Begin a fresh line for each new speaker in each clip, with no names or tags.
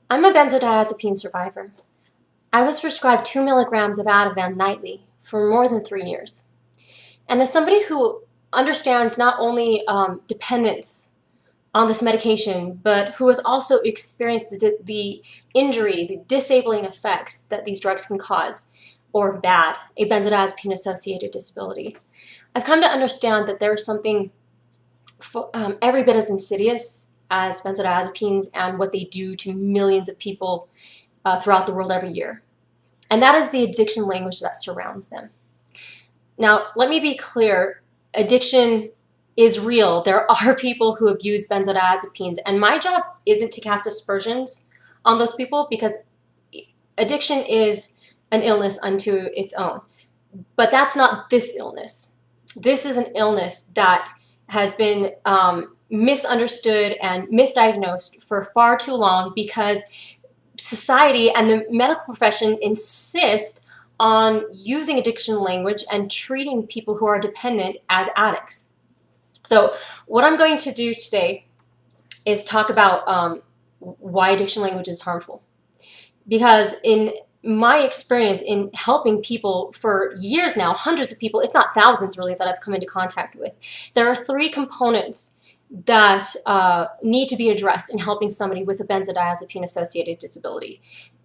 I'm a benzodiazepine survivor. I was prescribed 2 milligrams of Ativan nightly for more than 3 years. And as somebody who understands not only dependence on this medication, but who has also experienced the injury, the disabling effects that these drugs can cause, or BAD, a benzodiazepine-associated disability, I've come to understand that there is something every bit as insidious as benzodiazepines and what they do to millions of people throughout the world every year. And that is the addiction language that surrounds them. Now, let me be clear, addiction is real. There are people who abuse benzodiazepines, and my job isn't to cast aspersions on those people because addiction is an illness unto its own. But that's not this illness. This is an illness that has been misunderstood and misdiagnosed for far too long because society and the medical profession insist on using addiction language and treating people who are dependent as addicts. So what I'm going to do today is talk about why addiction language is harmful. Because in my experience in helping people for years now, hundreds of people, if not thousands really, that I've come into contact with, there are 3 components that need to be addressed in helping somebody with a benzodiazepine-associated disability.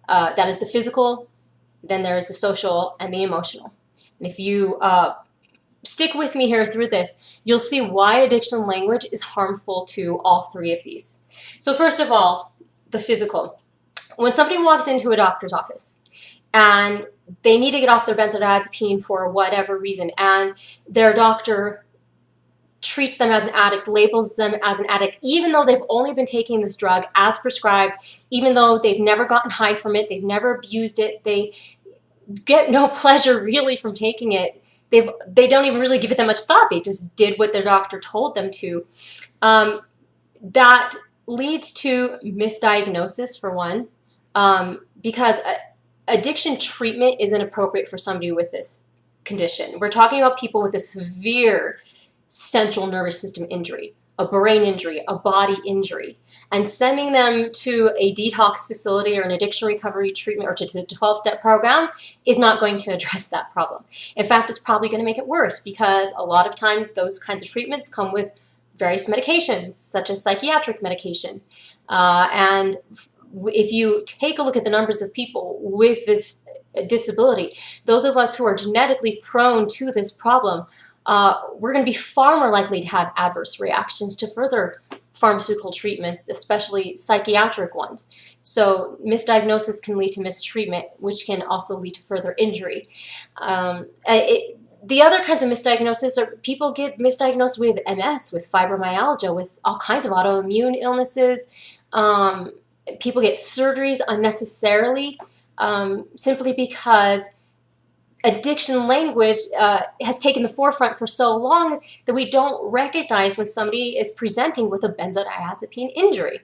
That is the physical, then there is the social, and the emotional. And if you stick with me here through this, you'll see why addiction language is harmful to all 3 of these. So first of all, the physical. When somebody walks into a doctor's office and they need to get off their benzodiazepine for whatever reason, and their doctor treats them as an addict, labels them as an addict, even though they've only been taking this drug as prescribed, even though they've never gotten high from it, they've never abused it, they get no pleasure really from taking it, they don't even really give it that much thought, they just did what their doctor told them to. That leads to misdiagnosis, for one, because addiction treatment isn't appropriate for somebody with this condition. We're talking about people with a severe central nervous system injury, a brain injury, a body injury, and sending them to a detox facility or an addiction recovery treatment or to the 12-step program is not going to address that problem. In fact, it's probably going to make it worse because a lot of time those kinds of treatments come with various medications, such as psychiatric medications. And if you take a look at the numbers of people with this disability, those of us who are genetically prone to this problem, we're going to be far more likely to have adverse reactions to further pharmaceutical treatments, especially psychiatric ones. So misdiagnosis can lead to mistreatment, which can also lead to further injury. The other kinds of misdiagnosis are people get misdiagnosed with MS, with fibromyalgia, with all kinds of autoimmune illnesses. People get surgeries unnecessarily simply because addiction language has taken the forefront for so long that we don't recognize when somebody is presenting with a benzodiazepine injury.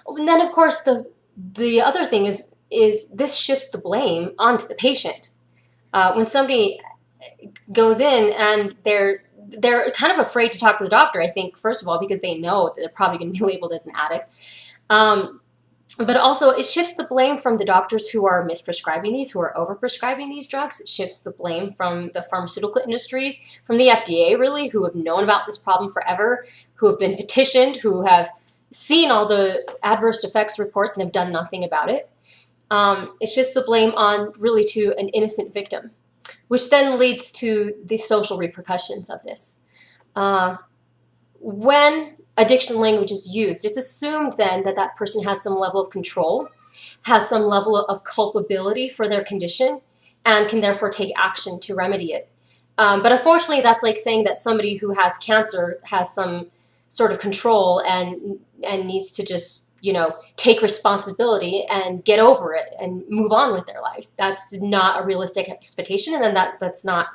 And then, of course, the other thing is this shifts the blame onto the patient. When somebody goes in and they're kind of afraid to talk to the doctor, I think, first of all, because they know that they're probably going to be labeled as an addict. But also it shifts the blame from the doctors who are misprescribing these, who are overprescribing these drugs. It shifts the blame from the pharmaceutical industries, from the FDA really, who have known about this problem forever, who have been petitioned, who have seen all the adverse effects reports and have done nothing about it. It shifts the blame on really to an innocent victim, which then leads to the social repercussions of this. When addiction language is used, it's assumed then that that person has some level of control, has some level of culpability for their condition, and can therefore take action to remedy it. But unfortunately, that's like saying that somebody who has cancer has some sort of control and needs to just, take responsibility and get over it and move on with their lives. That's not a realistic expectation, and then that's not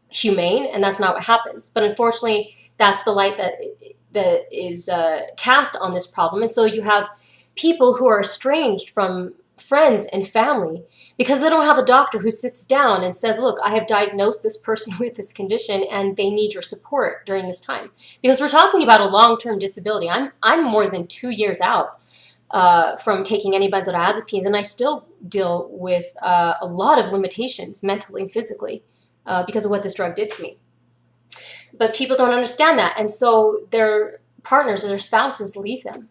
humane, and that's not what happens. But unfortunately, that's the light that is cast on this problem. And so you have people who are estranged from friends and family because they don't have a doctor who sits down and says, look, I have diagnosed this person with this condition and they need your support during this time. Because we're talking about a long-term disability. I'm more than 2 years out from taking any benzodiazepines, and I still deal with a lot of limitations mentally and physically because of what this drug did to me. But people don't understand that, and so their partners or their spouses leave them.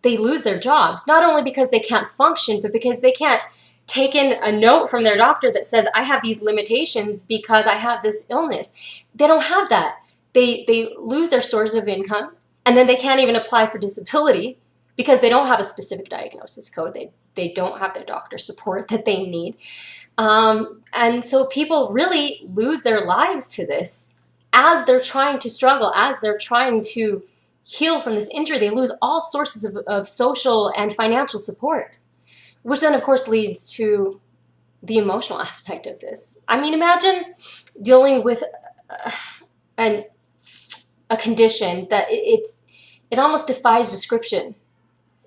They lose their jobs, not only because they can't function, but because they can't take in a note from their doctor that says, I have these limitations because I have this illness. They don't have that. They lose their source of income, and then they can't even apply for disability because they don't have a specific diagnosis code. They don't have their doctor support that they need. And so people really lose their lives to this as they're trying to struggle, as they're trying to heal from this injury. They lose all sources of social and financial support, which then, of course, leads to the emotional aspect of this. I mean, imagine dealing with a condition that it almost defies description,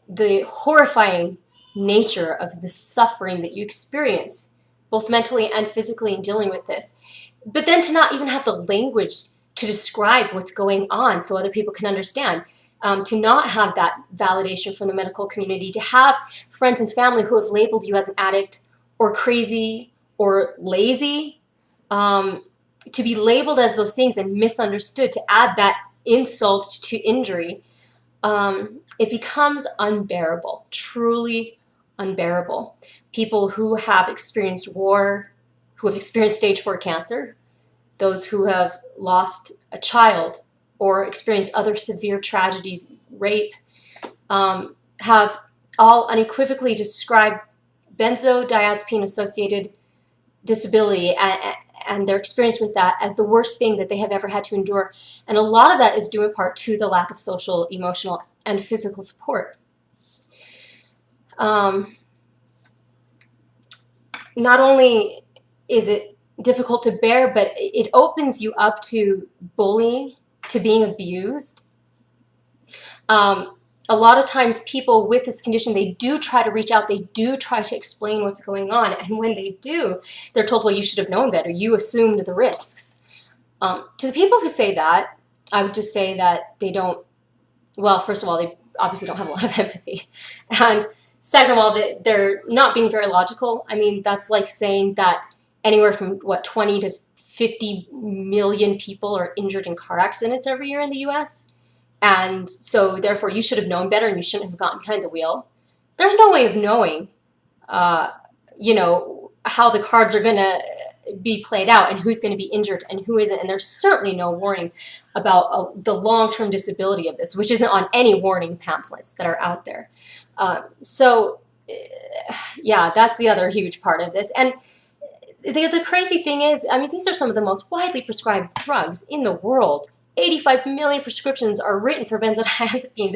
the horrifying nature of the suffering that you experience, both mentally and physically, in dealing with this. But then to not even have the language to describe what's going on so other people can understand, to not have that validation from the medical community, to have friends and family who have labeled you as an addict or crazy or lazy, to be labeled as those things and misunderstood, to add that insult to injury, it becomes unbearable, truly unbearable. People who have experienced war, who have experienced stage 4 cancer, those who have lost a child or experienced other severe tragedies, rape, have all unequivocally described benzodiazepine-associated disability and their experience with that as the worst thing that they have ever had to endure. And a lot of that is due in part to the lack of social, emotional, and physical support. Not only is it difficult to bear, but it opens you up to bullying, to being abused. A lot of times people with this condition, they do try to reach out, they do try to explain what's going on, and when they do, they're told, well, you should have known better, you assumed the risks. To the people who say that, I would just say that they don't, well, first of all, they obviously don't have a lot of empathy, and second of all, they're not being very logical. I mean, that's like saying that anywhere from, 20 to 50 million people are injured in car accidents every year in the US. And so therefore you should have known better and you shouldn't have gotten behind the wheel. There's no way of knowing, you know, how the cards are going to be played out and who's going to be injured and who isn't. And there's certainly no warning about the long-term disability of this, which isn't on any warning pamphlets that are out there. So yeah, that's the other huge part of this. And the crazy thing is, I mean, these are some of the most widely prescribed drugs in the world. 85 million prescriptions are written for benzodiazepines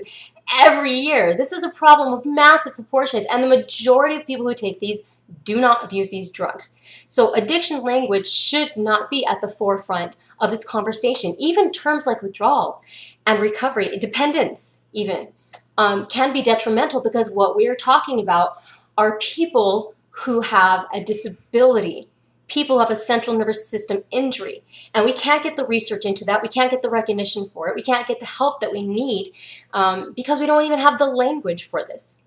every year. This is a problem of massive proportions, and the majority of people who take these do not abuse these drugs. So addiction language should not be at the forefront of this conversation. Even terms like withdrawal and recovery, dependence even, can be detrimental, because what we are talking about are people who have a disability, people who have a central nervous system injury, and we can't get the research into that, we can't get the recognition for it, we can't get the help that we need because we don't even have the language for this.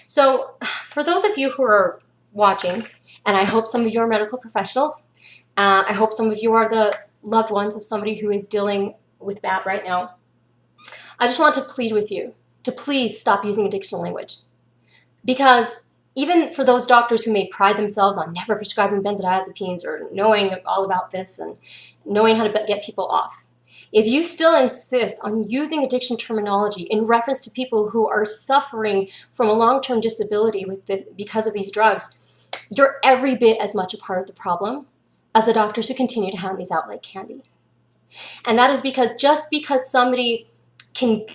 So for those of you who are watching, and I hope some of you are medical professionals, I hope some of you are the loved ones of somebody who is dealing with bad right now, I just want to plead with you to please stop using addiction language. Because even for those doctors who may pride themselves on never prescribing benzodiazepines or knowing all about this and knowing how to get people off, if you still insist on using addiction terminology in reference to people who are suffering from a long-term disability because of these drugs, you're every bit as much a part of the problem as the doctors who continue to hand these out like candy. And that is because just because somebody can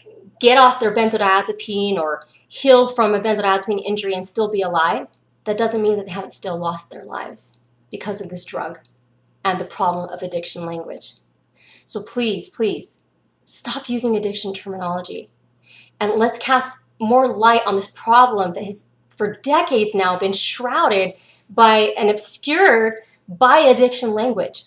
get off their benzodiazepine or heal from a benzodiazepine injury and still be alive, that doesn't mean that they haven't still lost their lives because of this drug and the problem of addiction language. So please, please, stop using addiction terminology, and let's cast more light on this problem that has for decades now been shrouded by and obscured by addiction language.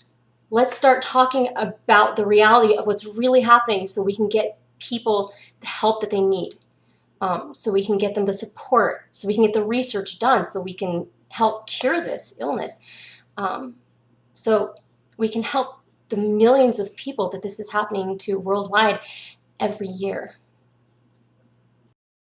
Let's start talking about the reality of what's really happening so we can get people the help that they need. so we can get them the support, so we can get the research done, so we can help cure this illness, so we can help the millions of people that this is happening to worldwide every year.